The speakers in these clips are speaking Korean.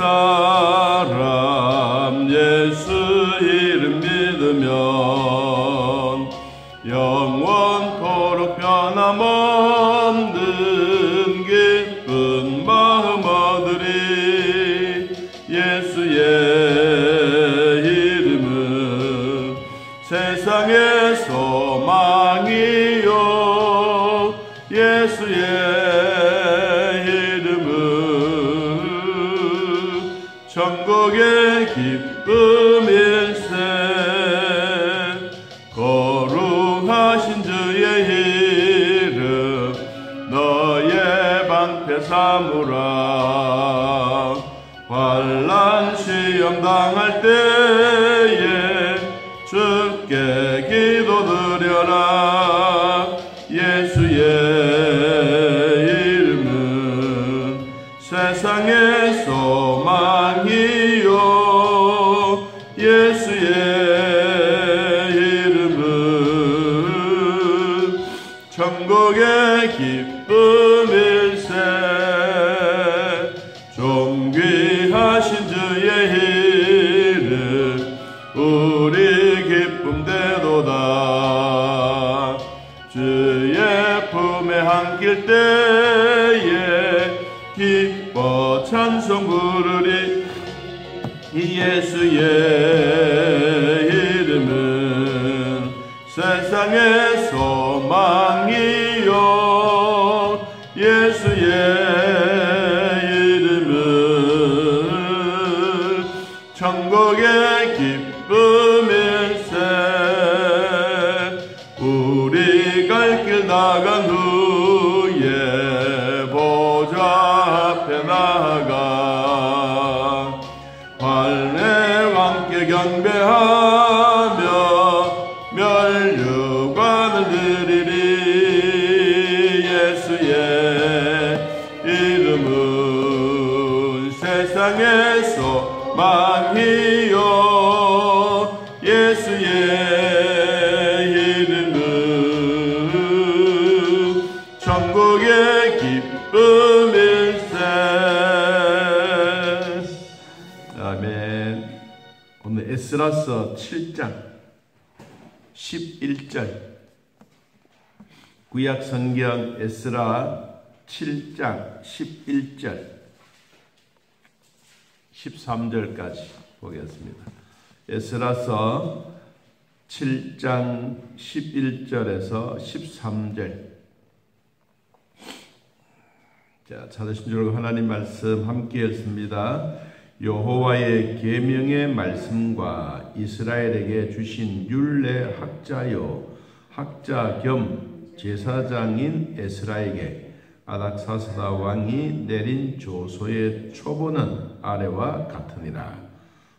사람 예수 이름 믿으면 영원토록 변함없는 기쁜 마음 얻으리. 예수의 이름은 세상의 소망이요 예수의 이름은 천국의 기쁨일세. 거룩하신 주의 이름 너의 방패 삼으라. 환난 시험 당할 때에 주께 기도드려라. 예수의 이름은 세상의 소망이요 예수의 이름은 천국의 기쁨일세. 존귀하신 주의 이름 우리 기쁨 되도다. 주의 품에 안길 때에 기뻐 찬송 부르리. 이 예수의 이름은 세상의 소망이요 예수의 이름은 천국의 기쁨일세. 우리 갈 길 나간 후에 보좌 앞에 나아가 환혜와 함께 경배하며 멸류관을 드리리. 예수의 이름은 세상의 소망이요 예수의 이름은 천국의 기쁨일세. 아멘. 오늘 에스라서 7장 11절 구약 성경 에스라 7장 11절 13절까지 보겠습니다. 에스라서 7장 11절에서 13절. 자, 찾으신 줄 하나님 말씀 함께 읽습니다. 여호와의 계명의 말씀과 이스라엘에게 주신 율례 학자요 학자 겸 제사장인 에스라에게 아닥사스다 왕이 내린 조서의 초본은 아래와 같으니라.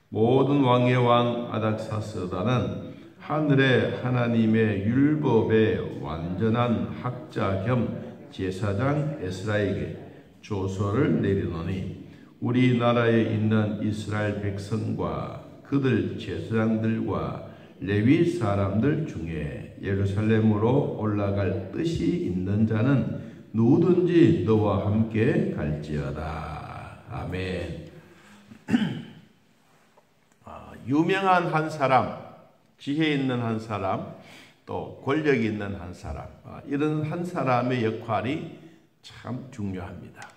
모든 왕의 왕 아닥사스다는 하늘의 하나님의 율법의 완전한 학자 겸 제사장 에스라에게 조서를 내리노니 우리나라에 있는 이스라엘 백성과 그들 제사장들과 레위 사람들 중에 예루살렘으로 올라갈 뜻이 있는 자는 누구든지 너와 함께 갈지어다. 아멘. 유명한 한 사람, 지혜 있는 한 사람, 또 권력이 있는 한 사람, 이런 한 사람의 역할이 참 중요합니다.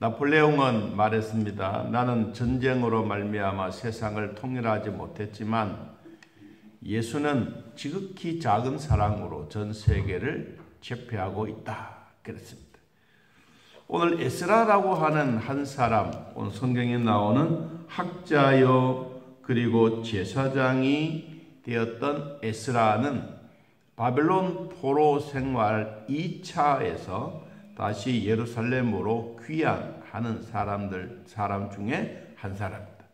나폴레옹은 말했습니다. 나는 전쟁으로 말미암아 세상을 통일하지 못했지만 예수는 지극히 작은 사랑으로 전 세계를 제패하고 있다. 그랬습니다. 오늘 에스라라고 하는 한 사람, 오늘 성경에 나오는 학자요 그리고 제사장이 되었던 에스라는 바벨론 포로 생활 2차에서 다시 예루살렘으로 귀환하는 사람 중에 한 사람입니다.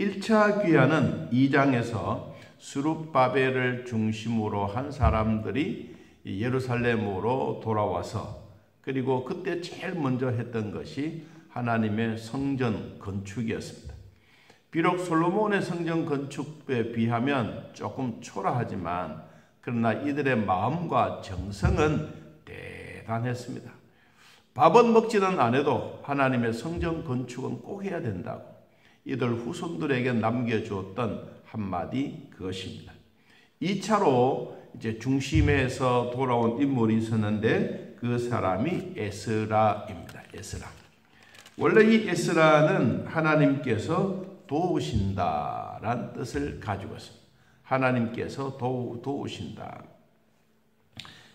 1차 귀환은 2장에서 스룹바벨을 중심으로 한 사람들이 예루살렘으로 돌아와서 그리고 그때 제일 먼저 했던 것이 하나님의 성전 건축이었습니다. 비록 솔로몬의 성전 건축에 비하면 조금 초라하지만 그러나 이들의 마음과 정성은 대단했습니다. 밥은 먹지는 않아도 하나님의 성전 건축은 꼭 해야 된다고 이들 후손들에게 남겨주었던 한마디 그것입니다. 2차로 이제 중심에서 돌아온 인물이 있었는데 그 사람이 에스라입니다. 에스라. 원래 이 에스라는 하나님께서 도우신다라는 뜻을 가지고 있습니다. 하나님께서 도우신다.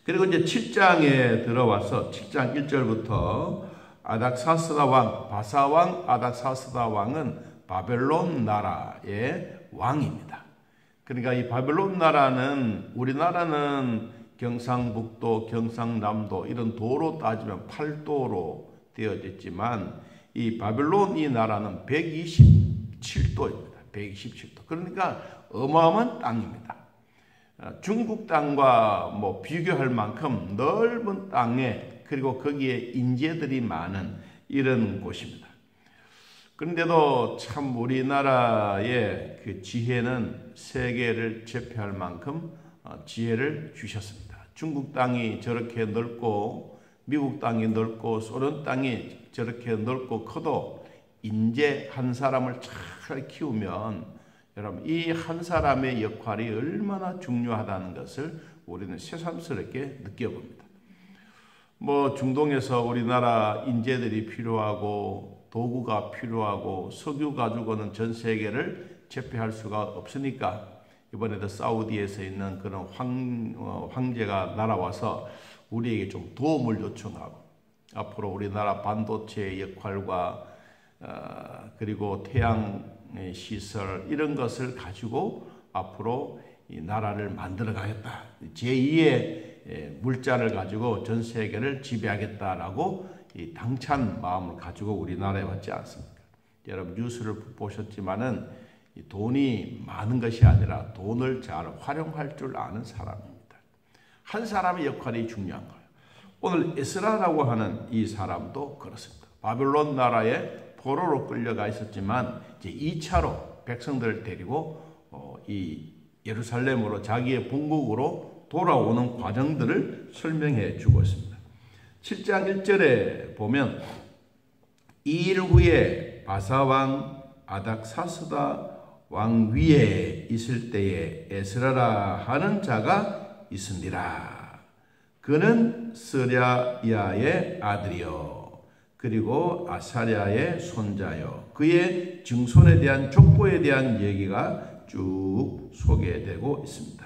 그리고 이제 7장에 들어와서 7장 1절부터 아닥사스다 왕, 바사왕 아닥사스다 왕은 바벨론 나라의 왕입니다. 그러니까 이 바벨론 나라는 우리나라는 경상북도, 경상남도 이런 도로 따지면 8도로 되어졌지만 이 바벨론 이 나라는 127도입니다. 127도. 그러니까 어마어마한 땅입니다. 중국 땅과 뭐 비교할 만큼 넓은 땅에 그리고 거기에 인재들이 많은 이런 곳입니다. 그런데도 참 우리나라의 그 지혜는 세계를 제패할 만큼 지혜를 주셨습니다. 중국 땅이 저렇게 넓고 미국 땅이 넓고 소련 땅이 저렇게 넓고 커도 인재 한 사람을 잘 키우면 여러분 이 한 사람의 역할이 얼마나 중요하다는 것을 우리는 새삼스럽게 느껴봅니다. 뭐 중동에서 우리나라 인재들이 필요하고 도구가 필요하고 석유 가지고는 전 세계를 제패할 수가 없으니까 이번에도 사우디에서 있는 그런 황제가 날아와서 우리에게 좀 도움을 요청하고 앞으로 우리나라 반도체의 역할과 그리고 태양 시설 이런 것을 가지고 앞으로 이 나라를 만들어 가겠다. 제2의 물자를 가지고 전 세계를 지배하겠다라고 이 당찬 마음을 가지고 우리나라에 왔지 않습니까? 여러분 뉴스를 보셨지만은 돈이 많은 것이 아니라 돈을 잘 활용할 줄 아는 사람입니다. 한 사람의 역할이 중요한 거예요. 오늘 에스라라고 하는 이 사람도 그렇습니다. 바벨론 나라에 포로로 끌려가 있었지만 이제 2차로 백성들을 데리고 이 예루살렘으로 자기의 본국으로 돌아오는 과정들을 설명해 주고 있습니다. 7장 1절에 보면 이 일 후에 바사왕 아닥사스다 왕 위에 있을 때에 에스라라 하는 자가 있으니라. 그는 스랴야의 아들이요 그리고 아사랴의 손자요. 그의 증손에 대한 족보에 대한 얘기가 쭉 소개되고 있습니다.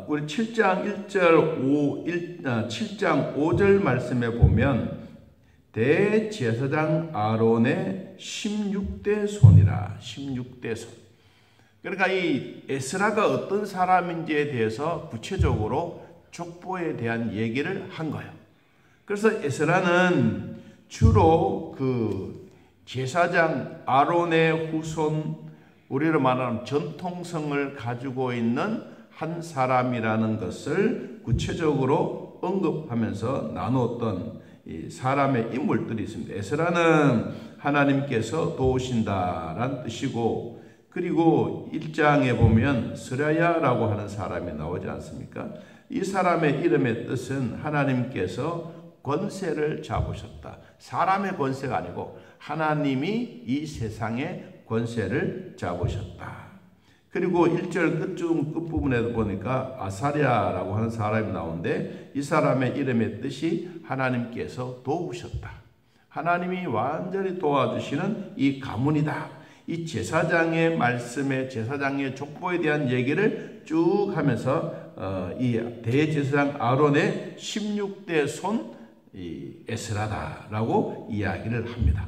우리 7장 7장 5절 말씀에 보면 대제사장 아론의 16대 손이라. 16대 손. 그러니까 이 에스라가 어떤 사람인지에 대해서 구체적으로 족보에 대한 얘기를 한 거예요. 그래서 에스라는 주로 그 제사장 아론의 후손, 우리로 말하면 전통성을 가지고 있는 한 사람이라는 것을 구체적으로 언급하면서 나누었던 이 사람의 인물들이 있습니다. 에스라는 하나님께서 도우신다라는 뜻이고, 그리고 1장에 보면 스랴야라고 하는 사람이 나오지 않습니까? 이 사람의 이름의 뜻은 하나님께서 권세를 잡으셨다. 사람의 권세가 아니고 하나님이 이 세상의 권세를 잡으셨다. 그리고 1절 끝부분에도 보니까 아사랴라고 하는 사람이 나오는데 이 사람의 이름의 뜻이 하나님께서 도우셨다. 하나님이 완전히 도와주시는 이 가문이다. 이 제사장의 말씀에 제사장의 족보에 대한 얘기를 쭉 하면서 이 대제사장 아론의 16대 손 에스라다라고 이야기를 합니다.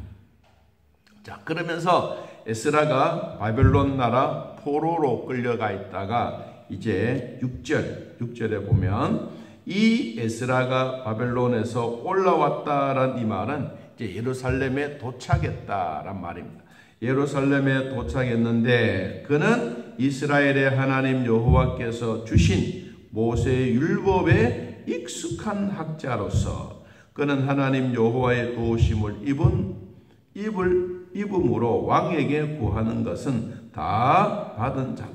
자, 그러면서 에스라가 바벨론 나라 포로로 끌려가 있다가 이제 6절에 보면 이 에스라가 바벨론에서 올라왔다란 이 말은 이제 예루살렘에 도착했다란 말입니다. 예루살렘에 도착했는데 그는 이스라엘의 하나님 여호와께서 주신 모세의 율법에 익숙한 학자로서 그는 하나님 여호와의 도우심을 입음으로 왕에게 구하는 것은 다 받은 자,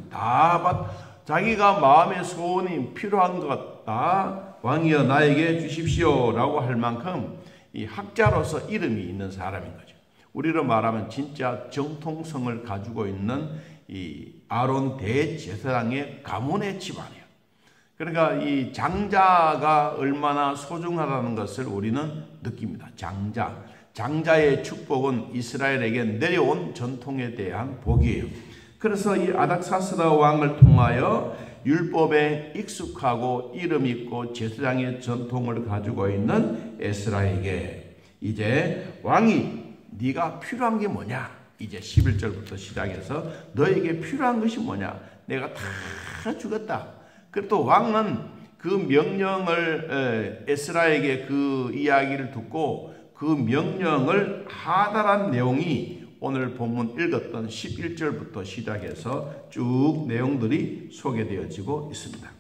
자기가 마음의 소원이 필요한 것 다 왕이여 나에게 주십시오 라고 할 만큼 이 학자로서 이름이 있는 사람인 거죠. 우리로 말하면 진짜 정통성을 가지고 있는 이 아론 대제사장의 가문의 집안이에요. 그러니까 이 장자가 얼마나 소중하다는 것을 우리는 느낍니다. 장자의 축복은 이스라엘에게 내려온 전통에 대한 복이에요. 그래서 이 아닥사스다 왕을 통하여 율법에 익숙하고 이름 있고 제사장의 전통을 가지고 있는 에스라에게 이제 왕이 네가 필요한 게 뭐냐? 이제 11절부터 시작해서 너에게 필요한 것이 뭐냐? 내가 다 주겠다. 그리고 또 왕은 그 명령을 에스라에게 그 이야기를 듣고 그 명령을 하달한 내용이 오늘 본문 읽었던 11절부터 시작해서 쭉 내용들이 소개되어지고 있습니다.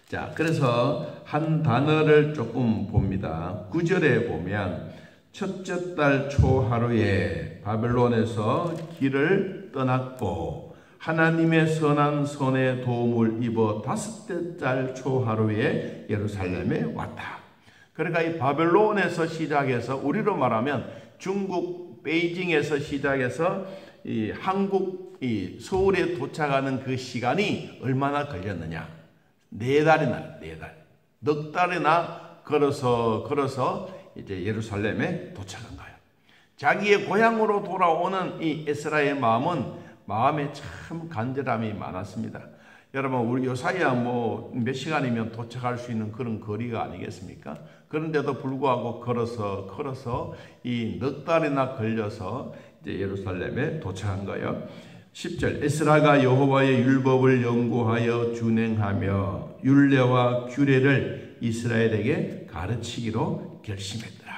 자, 그래서 한 단어를 조금 봅니다. 9절에 보면 첫째 달 초하루에 바벨론에서 길을 떠났고 하나님의 선한 손에 도움을 입어 다섯째 달 초하루에 예루살렘에 왔다. 그러니까 이 바벨론에서 시작해서 우리로 말하면 중국 베이징에서 시작해서 이 한국 이 서울에 도착하는 그 시간이 얼마나 걸렸느냐? 4달이나 4달. 넉 달이나 걸어서 이제 예루살렘에 도착한 거예요. 자기의 고향으로 돌아오는 이 에스라의 마음에 참 간절함이 많았습니다. 여러분, 우리 요사이야 뭐 몇 시간이면 도착할 수 있는 그런 거리가 아니겠습니까? 그런데도 불구하고 걸어서 이 넉 달이나 걸려서 이제 예루살렘에 도착한 거예요. 10절 에스라가 여호와의 율법을 연구하여 준행하며 율례와 규례를 이스라엘에게 가르치기로 결심했더라.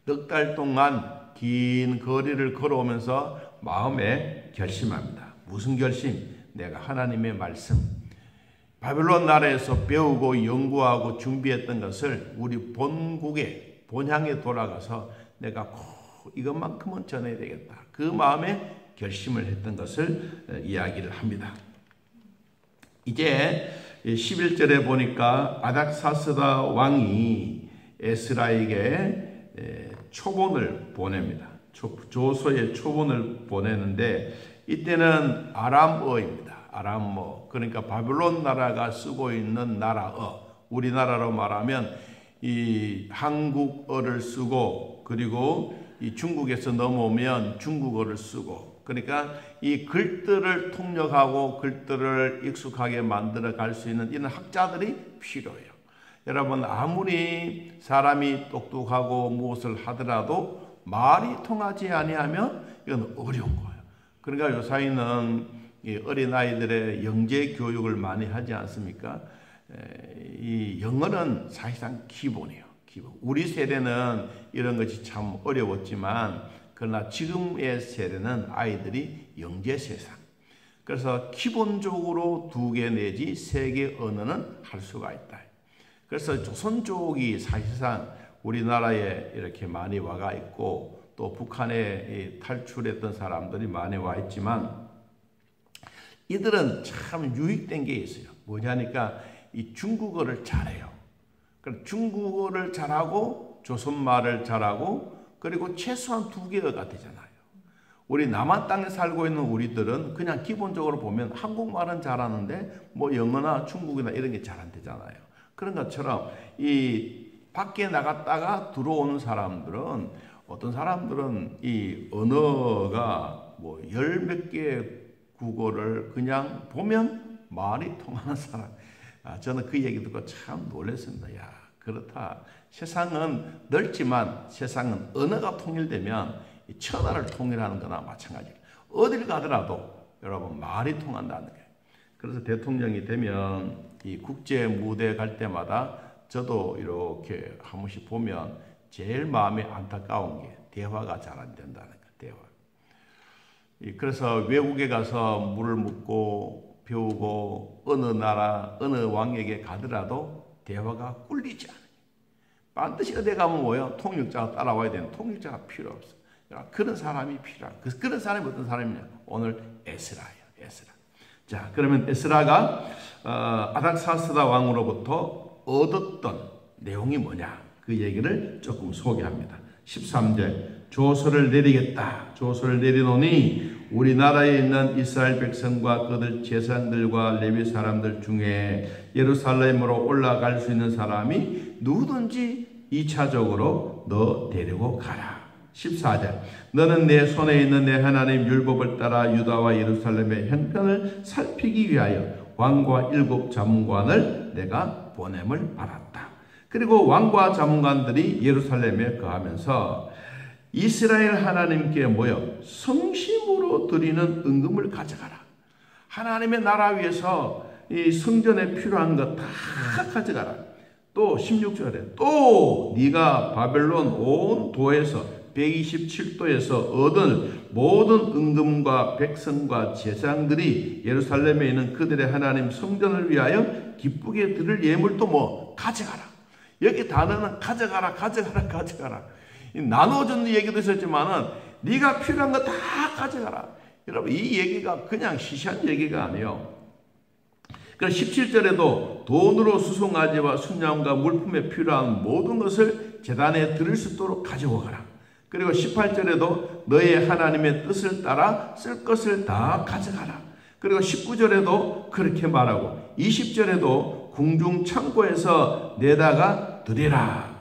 넉 달 동안 긴 거리를 걸어오면서 마음에 결심합니다. 무슨 결심? 내가 하나님의 말씀, 바벨론 나라에서 배우고 연구하고 준비했던 것을 우리 본국에 본향에 돌아가서 내가 꼭 이것만큼은 전해야 되겠다. 그 마음에 결심을 했던 것을 이야기를 합니다. 이제 11절에 보니까 아닥사스다 왕이 에스라에게 초본을 보냅니다. 조서의 초본을 보내는데 이때는 아람어입니다. 아람어. 그러니까 바벨론 나라가 쓰고 있는 나라어. 우리나라로 말하면 이 한국어를 쓰고 그리고 이 중국에서 넘어오면 중국어를 쓰고 그러니까 이 글들을 통역하고 글들을 익숙하게 만들어 갈 수 있는 이런 학자들이 필요해요. 여러분 아무리 사람이 똑똑하고 무엇을 하더라도 말이 통하지 아니하면 이건 어려운 거예요. 그러니까 요사이는 어린아이들의 영재 교육을 많이 하지 않습니까? 이 영어는 사실상 기본이에요. 기본. 우리 세대는 이런 것이 참 어려웠지만 그러나 지금의 세대는 아이들이 영재 세상. 그래서 기본적으로 2개 내지 3개 언어는 할 수가 있다. 그래서 조선 쪽이 사실상 우리나라에 이렇게 많이 와가 있고 또 북한에 탈출했던 사람들이 많이 와 있지만 이들은 참 유익된 게 있어요. 뭐냐니까 이 중국어를 잘해요. 중국어를 잘하고 조선말을 잘하고 그리고 최소한 2개어가 되잖아요. 우리 남한 땅에 살고 있는 우리들은 그냥 기본적으로 보면 한국말은 잘하는데 뭐 영어나 중국이나 이런 게 잘 안 되잖아요. 그런 것처럼 이 밖에 나갔다가 들어오는 사람들은 어떤 사람들은 이 언어가 뭐 10몇 개 국어를 그냥 보면 말이 통하는 사람. 저는 그 얘기 듣고 참 놀랐습니다. 야, 그렇다. 세상은 넓지만 세상은 언어가 통일되면 이 천하를 통일하는 거나 마찬가지예요. 어딜 가더라도 여러분 말이 통한다는 거예요. 그래서 대통령이 되면 이 국제 무대에 갈 때마다 저도 이렇게 한 번씩 보면 제일 마음이 안타까운 게 대화가 잘 안 된다는 거예요. 대화. 그래서 외국에 가서 물을 묻고 배우고 어느 나라 어느 왕에게 가더라도 대화가 꿀리지 않아요. 반드시 어디 가면 뭐예요? 통역자가 따라와야 되는 통역자가 필요 없어. 그런 사람이 필요한. 그런 사람이 어떤 사람이냐? 오늘 에스라예요. 에스라. 자, 그러면 에스라가 아닥사스다 왕으로부터 얻었던 내용이 뭐냐? 그 얘기를 조금 소개합니다. 13절 조서를 내리겠다. 조서를 내리노니 우리나라에 있는 이스라엘 백성과 그들 제사장들과 레위 사람들 중에 예루살렘으로 올라갈 수 있는 사람이 누구든지 2차적으로 너 데리고 가라. 14절 너는 내 손에 있는 내 하나님 율법을 따라 유다와 예루살렘의 형편을 살피기 위하여 왕과 7 자문관을 내가 보냄을 알았다. 그리고 왕과 자문관들이 예루살렘에 거하면서 이스라엘 하나님께 모여 성심으로 드리는 은금을 가져가라. 하나님의 나라 위해서 이 성전에 필요한 것 다 가져가라. 또 16절에 또 네가 바벨론 온 도에서 127도에서 얻은 모든 은금과 백성과 제사장들이 예루살렘에 있는 그들의 하나님 성전을 위하여 기쁘게 드릴 예물도 뭐 가져가라. 여기 단어는 가져가라. 나눠주는 얘기도 있었지만은 네가 필요한 거 다 가져가라. 여러분 이 얘기가 그냥 시시한 얘기가 아니에요. 그래서 17절에도 돈으로 수송아지와 순양과 물품에 필요한 모든 것을 제단에 드릴 수 있도록 가지고 가라. 그리고 18절에도 너의 하나님의 뜻을 따라 쓸 것을 다 가져가라. 그리고 19절에도 그렇게 말하고 20절에도 궁중 창고에서 내다가 드리라.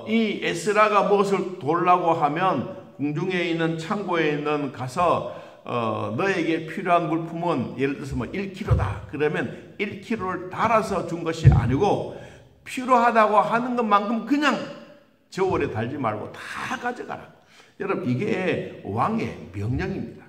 이 에스라가 무엇을 돌라고 하면 궁중에 있는 창고에 있는 가서 너에게 필요한 물품은 예를 들어서 뭐 1kg다. 그러면 1kg를 달아서 준 것이 아니고 필요하다고 하는 것만큼 그냥 저울에 달지 말고 다 가져가라. 여러분 이게 왕의 명령입니다.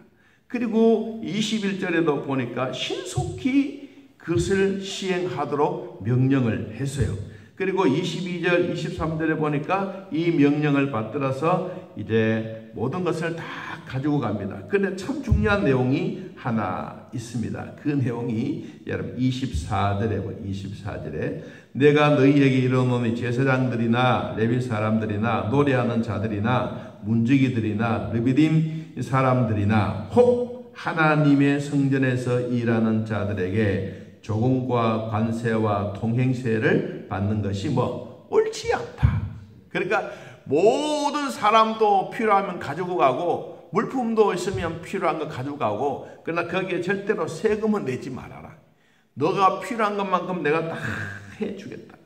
그리고 21절에도 보니까 신속히 그것을 시행하도록 명령을 했어요. 그리고 22절, 23절에 보니까 이 명령을 받들어서 이제 모든 것을 다 가지고 갑니다. 그런데 참 중요한 내용이 하나 있습니다. 그 내용이 여러분 24절에 내가 너희에게 이르노니 제사장들이나 레위 사람들이나 노래하는 자들이나 문지기들이나 르비딤 사람들이나 혹 하나님의 성전에서 일하는 자들에게 조공과 관세와 통행세를 받는 것이 뭐 옳지 않다. 그러니까 모든 사람도 필요하면 가지고 가고 물품도 있으면 필요한 거 가지고 가고 그러나 거기에 절대로 세금은 내지 말아라. 너가 필요한 것만큼 내가 다 해주겠다.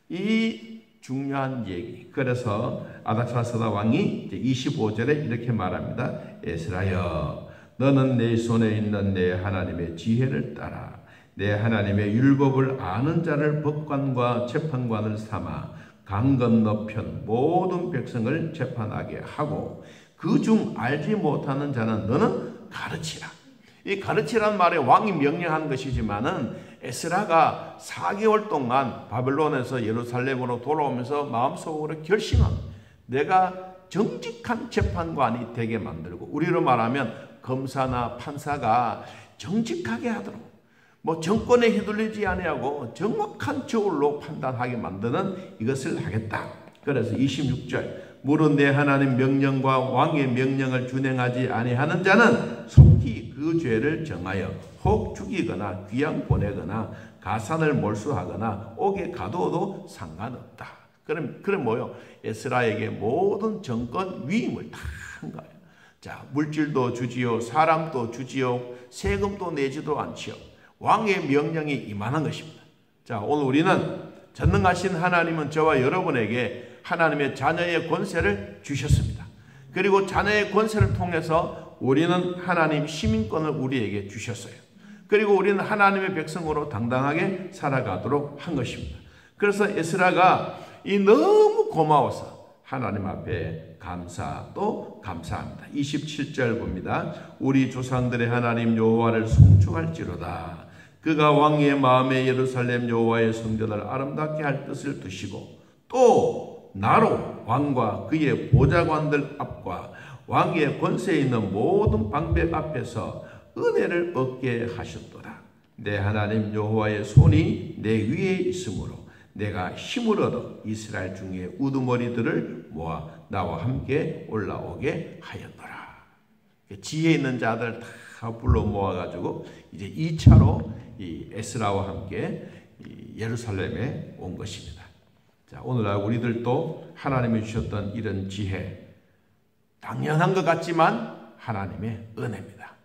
이 중요한 얘기. 그래서 아닥사스다 왕이 이제 25절에 이렇게 말합니다. 에스라여 너는 내 손에 있는 내 하나님의 지혜를 따라 내 하나님의 율법을 아는 자를 법관과 재판관을 삼아 강 건너편 모든 백성을 재판하게 하고 그중 알지 못하는 자는 너는 가르치라. 이 가르치라는 말에 왕이 명령한 것이지만은 에스라가 4개월 동안 바벨론에서 예루살렘으로 돌아오면서 마음속으로 결심한 내가 정직한 재판관이 되게 만들고 우리로 말하면 검사나 판사가 정직하게 하도록 뭐 정권에 휘둘리지 아니하고 정확한 저울로 판단하게 만드는 이것을 하겠다. 그래서 26절 무릇 내 하나님 명령과 왕의 명령을 준행하지 아니하는 자는 속히 그 죄를 정하여 혹 죽이거나 귀양 보내거나 가산을 몰수하거나 옥에 가두어도 상관없다. 그럼 뭐요? 에스라에게 모든 정권 위임을 다 한 거예요. 자, 물질도 주지요, 사람도 주지요, 세금도 내지도 않지요. 왕의 명령이 이만한 것입니다. 자, 오늘 우리는 전능하신 하나님은 저와 여러분에게 하나님의 자녀의 권세를 주셨습니다. 그리고 자녀의 권세를 통해서 우리는 하나님 시민권을 우리에게 주셨어요. 그리고 우리는 하나님의 백성으로 당당하게 살아가도록 한 것입니다. 그래서 에스라가 이 너무 고마워서 하나님 앞에 감사도 감사합니다. 27절 봅니다. 우리 조상들의 하나님 여호와를 송축할지로다. 그가 왕의 마음에 예루살렘 여호와의 성전을 아름답게 할 뜻을 드시고 또 나로 왕과 그의 보좌관들 앞과 왕의 권세에 있는 모든 방백 앞에서 은혜를 얻게 하셨도다. 내 하나님 여호와의 손이 내 위에 있으므로 내가 힘을 얻어 이스라엘 중에 우두머리들을 모아 나와 함께 올라오게 하였노라. 지혜 있는 자들 다 불러 모아가지고 이제 2차로 이 에스라와 함께 이 예루살렘에 온 것입니다. 자, 자, 오늘날 우리들도 하나님이 주셨던 이런 지혜, 당연한 것 같지만 하나님의 은혜입니다.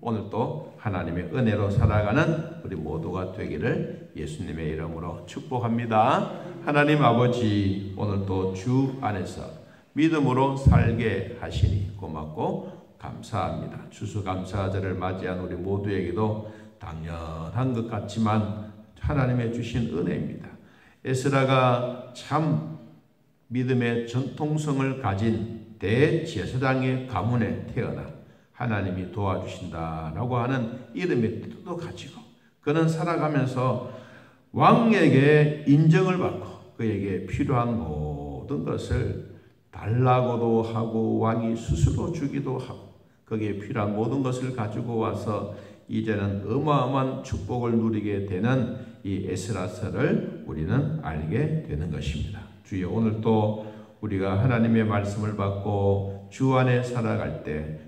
오늘도 하나님의 은혜로 살아가는 우리 모두가 되기를 예수님의 이름으로 축복합니다. 하나님 아버지, 오늘도 주 안에서 믿음으로 살게 하시니 고맙고 감사합니다. 추수감사절을 맞이한 우리 모두에게도 당연한 것 같지만 하나님의 주신 은혜입니다. 에스라가 참 믿음의 전통성을 가진 대제사장의 가문에 태어나 하나님이 도와주신다라고 하는 이름의 뜻도 가지고 그는 살아가면서 왕에게 인정을 받고 그에게 필요한 모든 것을 달라고도 하고 왕이 스스로 주기도 하고 거기에 필요한 모든 것을 가지고 와서 이제는 어마어마한 축복을 누리게 되는 이 에스라서를 우리는 알게 되는 것입니다. 주여, 오늘도 우리가 하나님의 말씀을 받고 주 안에 살아갈 때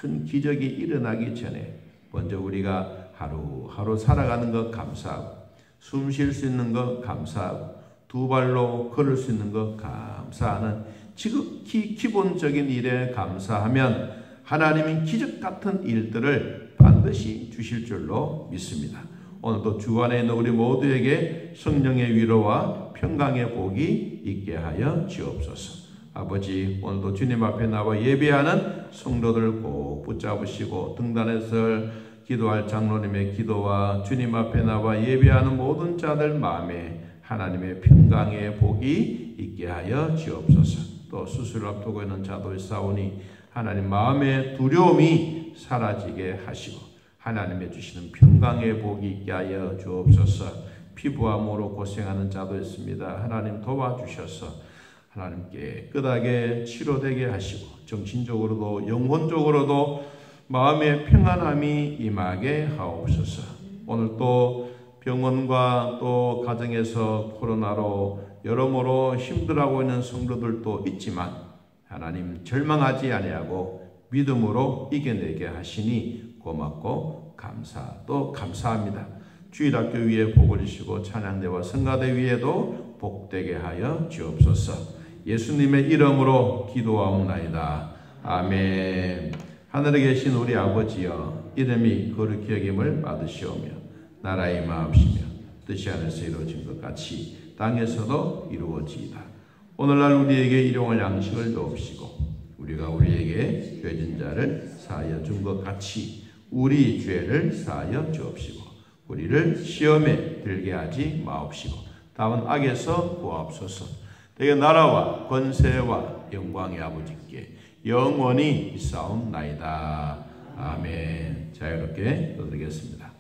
큰 기적이 일어나기 전에 먼저 우리가 하루하루 살아가는 것 감사하고 숨 쉴 수 있는 것 감사하고 두 발로 걸을 수 있는 것 감사하는 지극히 기본적인 일에 감사하면 하나님은 기적 같은 일들을 반드시 주실 줄로 믿습니다. 오늘도 주 안에 있는 우리 모두에게 성령의 위로와 평강의 복이 있게 하여 주옵소서. 아버지, 오늘도 주님 앞에 나와 예배하는 성도들 꼭 붙잡으시고 등단에서 기도할 장로님의 기도와 주님 앞에 나와 예배하는 모든 자들 마음에 하나님의 평강의 복이 있게 하여 주옵소서. 또 수술을 앞두고 있는 자도 있사오니 하나님 마음의 두려움이 사라지게 하시고 하나님의 주시는 평강의 복이 있게 하여 주옵소서. 피부암으로 고생하는 자도 있습니다. 하나님 도와주셔서 하나님께 깨끗하게 치료되게 하시고 정신적으로도 영혼적으로도 마음의 평안함이 임하게 하옵소서. 오늘 또 병원과 또 가정에서 코로나로 여러모로 힘들어하고 있는 성도들도 있지만 하나님 절망하지 아니하고 믿음으로 이겨내게 하시니 고맙고 또 감사합니다. 주일학교 위에 복을 주시고 찬양대와 성가대 위에도 복되게 하여 주옵소서. 예수님의 이름으로 기도하옵나이다. 아멘. 하늘에 계신 우리 아버지여, 이름이 거룩히 여김을 받으시오며 나라의 임하옵시며 뜻이 하늘에서 이루어진 것 같이 땅에서도 이루어지이다. 오늘날 우리에게 일용할 양식을 주옵시고 우리가 우리에게 죄진 자를 사하여 준 것 같이 우리 죄를 사하여 주옵시고 우리를 시험에 들게 하지 마옵시고 다만 악에서 구하옵소서. 내게 나라와 권세와 영광의 아버지께 영원히 있사옵나이다. 아멘. 자유롭게 떠들겠습니다.